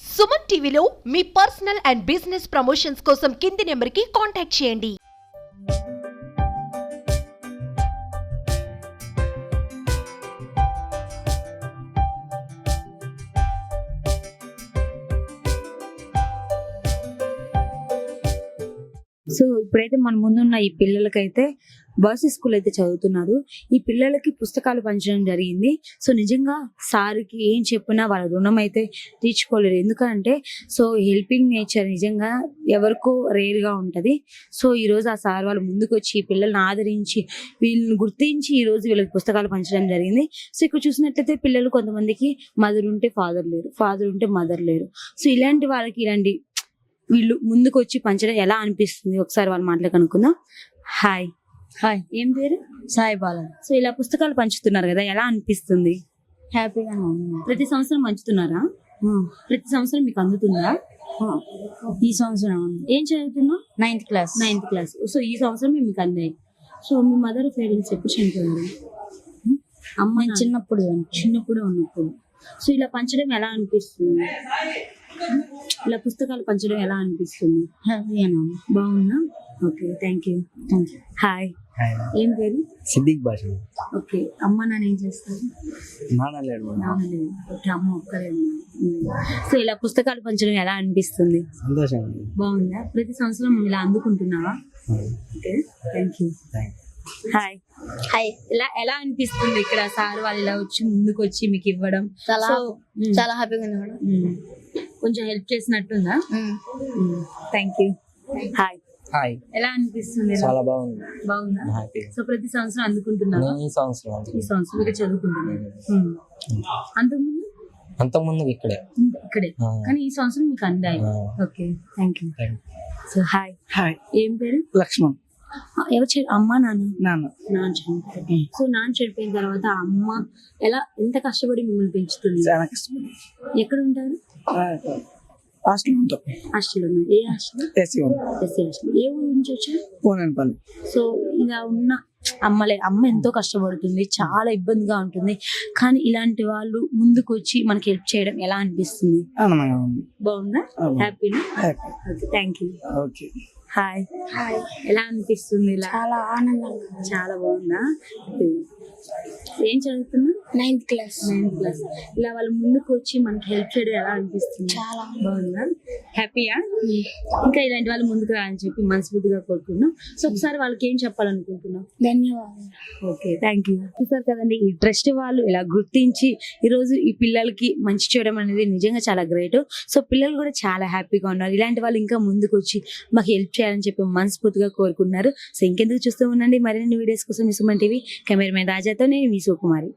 సుమన్ టీవీలో మీ personal and business promotions కోసం కింది నెంబర్కి కాంటాక్ట్ చేయండి. సో ఇప్పుడైతే మన ముందున్న ఈ పిల్లలకైతే బాయ్స్ స్కూల్ అయితే చదువుతున్నారు. ఈ పిల్లలకి పుస్తకాలు పంచడం జరిగింది. సో నిజంగా సార్కి ఏం చెప్పినా వాళ్ళ రుణం అయితే తీర్చుకోలేరు. ఎందుకంటే సో హెల్పింగ్ నేచర్ నిజంగా ఎవరికో రేర్గా ఉంటుంది. సో ఈరోజు ఆ సార్ వాళ్ళు ముందుకు వచ్చి ఈ పిల్లల్ని ఆదరించి వీళ్ళని గుర్తించి ఈరోజు వీళ్ళకి పుస్తకాలు పంచడం జరిగింది. సో ఇక్కడ చూసినట్లయితే పిల్లలు కొంతమందికి మదర్ ఉంటే ఫాదర్ లేరు, ఫాదర్ ఉంటే మదర్ లేరు. సో ఇలాంటి వాళ్ళకి ఇలాంటి వీళ్ళు ముందుకు వచ్చి పంచడం ఎలా అనిపిస్తుంది ఒకసారి వాళ్ళ మాటలు కనుక్కుందాం. హాయ్. హాయ్, ఏం పేరు? సాయి బాలా. సో ఇలా పుస్తకాలు పంచుతున్నారు కదా, ఎలా అనిపిస్తుంది? హ్యాపీగానే ఉంది. ప్రతి సంవత్సరం పంచుతున్నారా? ప్రతి సంవత్సరం మీకు అందుతుందా? ఈ సంవత్సరం ఉంది. ఏం చదువుతున్నావు? 9th class. 9th class. So ఈ సంవత్సరం మీకు అందాయి. సో మీ మదర్ పేరెంట్స్ ఎప్పుడు చనిపోయారు? అమ్మ నేను చిన్నప్పుడు ఉన్నప్పుడు. సో ఇలా పంచడం ఎలా అనిపిస్తుంది? ఇలా పుస్తకాలు పంచడం ఎలా అనిపిస్తుంది? హ్యాపీగానే ఉంది. బాగుందా? Okay, thank you. హాయ్. ఏం పేరు? సిద్దిక్ భాష. ఓకే, అమ్మ నాన్న ఏం చేస్తారు? నాన్న లేడు. నాన్న లేదు. ఓకే, అమ్మ ఒక్కరే ఉన్నారు. సో ఇలా పుస్తకాలు పంచడం ఎలా అనిపిస్తుంది? సంతోషం. బాగుందా? ప్రతి సంవత్సరం ఇలా అందుకుంటున్నావా? Okay, thank you. Hi. Hi. ఎలా అనిపిస్తుంది ఇక్కడ సార్ వాళ్ళు ఇలా వచ్చి ముందుకు వచ్చి మీకు ఇవ్వడం? చాలా హ్యాపీగా ఉన్నాడు. కొంచెం హెల్ప్ చేసినట్టుందా? Thank you. హాయ్. హాయ్. ఎలా అనిపిస్తుంది? చాలా బాగుంది. బాగుందా? హ్యాపీ. సో ప్రతి సంవత్సరం అందుకుంటున్నావా? నేను ఈ సంవత్సరం ఇక్కడ చదువుకుంటున్నాను. అంతకుముందు ఇక్కడే. ఇక్కడే, కానీ ఈ సంవత్సరం మీకు అందాయి. Okay, thank you. So hi. Hi. ఏం పేరు? లక్ష్మణ్. ఎవరు? అమ్మ నాన్న? నాన్న. నాన్న చనిపోయారు. సో నాన్న చనిపోయిన తర్వాత అమ్మ ఎంత కష్టపడి మిమ్మల్ని పెంచుతుంది? చాలా కష్టపడి. ఎక్కడ ఉంటారు? హాస్టల్ ఉంటాం. హాస్టల్ ఉన్నారు. ఏ హాస్టల్? SC hostel. ఏ ఊరు నుంచి వచ్చారు? పోనేపల్లి. సో ఇలా ఉన్న అమ్మ ఎంతో కష్టపడుతుంది, చాలా ఇబ్బందిగా ఉంటుంది. కానీ ఇలాంటి వాళ్ళు ముందుకు వచ్చి మనకి హెల్ప్ చేయడం ఎలా అనిపిస్తుంది? ఆనందంగా ఉంది. బాగుందా? హ్యాపీనా? Okay, thank you. Okay. Hi. ఎలా అనిపిస్తుంది? ఇలా చాలా ఆనందంగా. చాలా బాగుందా? ఏం చదువుతున్నా? 9th class. 9th class. ఇలా వాళ్ళు ముందుకు వచ్చి మనకి హెల్ప్ చేయడం ఎలా అనిపిస్తుంది? చాలా బాగుందా? హ్యాపీయా? ఇంకా ఇలాంటి వాళ్ళు ముందుకు రాని చెప్పి మనస్ఫూర్తిగా కోరుకున్నాం. సో ఒకసారి వాళ్ళకి ఏం చెప్పాలనుకుంటున్నాం? ధన్యవాదాలు. Okay, thank you. చూసారు కదండి, ఈ ట్రస్ట్ వాళ్ళు ఇలా గుర్తించి ఈరోజు ఈ పిల్లలకి మంచి చేయడం అనేది నిజంగా చాలా గ్రేట్. సో పిల్లలు కూడా చాలా హ్యాపీగా ఉన్నారు. ఇలాంటి వాళ్ళు ఇంకా ముందుకు వచ్చి మాకు హెల్ప్ చేయాలని చెప్పి మనస్ఫూర్తిగా కోరుకున్నారు. సో ఇంకెందుకు చూస్తూ ఉండండి మరిన్ని వీడియోస్ కోసం మీ సుమన్ టీవీ. కెమెరామెన్ రాజాతో నేను మీ సుకుమారి.